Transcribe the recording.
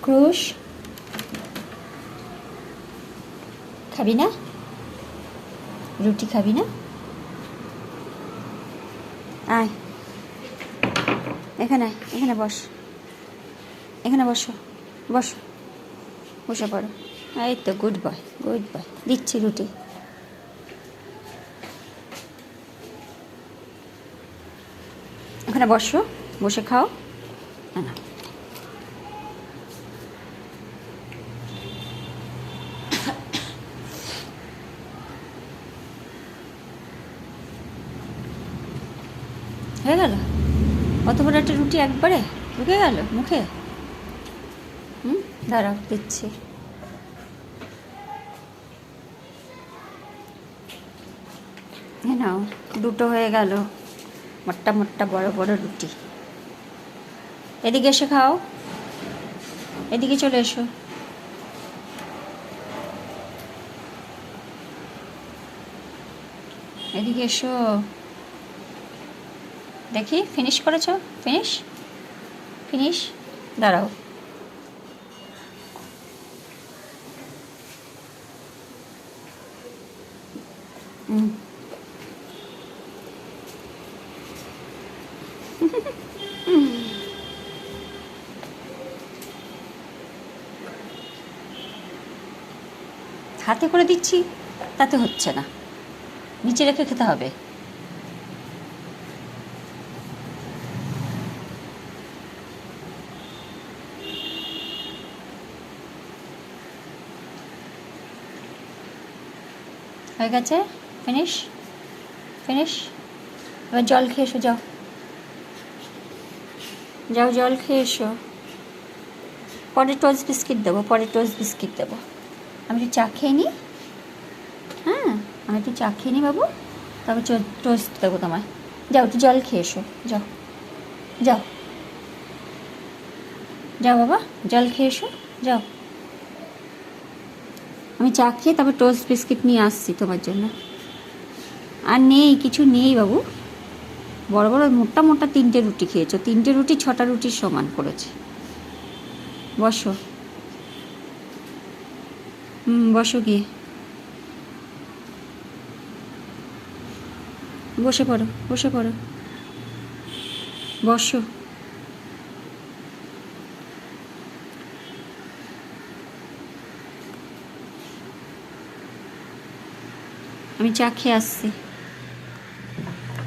ক্রুশ খাবি না? রুটি খাবি না? আয় এখানে, এখানে বস, এখানে বসো, বসো, বসে পড়ো। এই তো গুড বয়, গুড বয়। দিচ্ছি রুটি। ওখানে বসো, বসে খাও। না হয়ে গেল? অত বড় একটা রুটি একবারে ঢুকে গেল মুখে? দাঁড়াও দিচ্ছি। নাও, দুটো হয়ে গেল, মোট্টা মোট্টা বড় বড় রুটি। এদিকে এসে খাও, এদিকে চলে এসো। এদিকে এসো, দেখি ফিনিশ করেছো? Finish, finish. দাঁড়াও। হাতে করে দিচ্ছি, তাতে হচ্ছে না, নিচে রেখে খেতে হবে। হয়ে গেছে, ফিনিশ, ফিনিশ। এবার জল খেয়ে এসো, যাও, যাও জল খেয়ে এসো। পরে টোস্ট বিস্কিট দেবো, পরে টোস্ট বিস্কিট দেবো। আমি একটু চা খেয়ে নিই। হ্যাঁ, আমি একটু চা খেয়ে নিই বাবু, তারপর টোস্ট দেবো তোমায়। যাও একটু জল খেয়ে এসো, যাও, যাও, যাও বাবা, জল খেয়ে এসো, যাও। আমি চা খেয়ে তারপর টোস্ট বিস্কিট নিয়ে আসছি তোমার জন্য। আর নেই, কিছু নেই বাবু। বড় বড় মোটা মোটা 3টে রুটি খেয়েছো, 3টে রুটি 6টা রুটির সমান করেছে। বসো, বসো গিয়ে, বসে পড়ো, বসে পড়ো, বসো। আমি চা খেয়ে আসছি।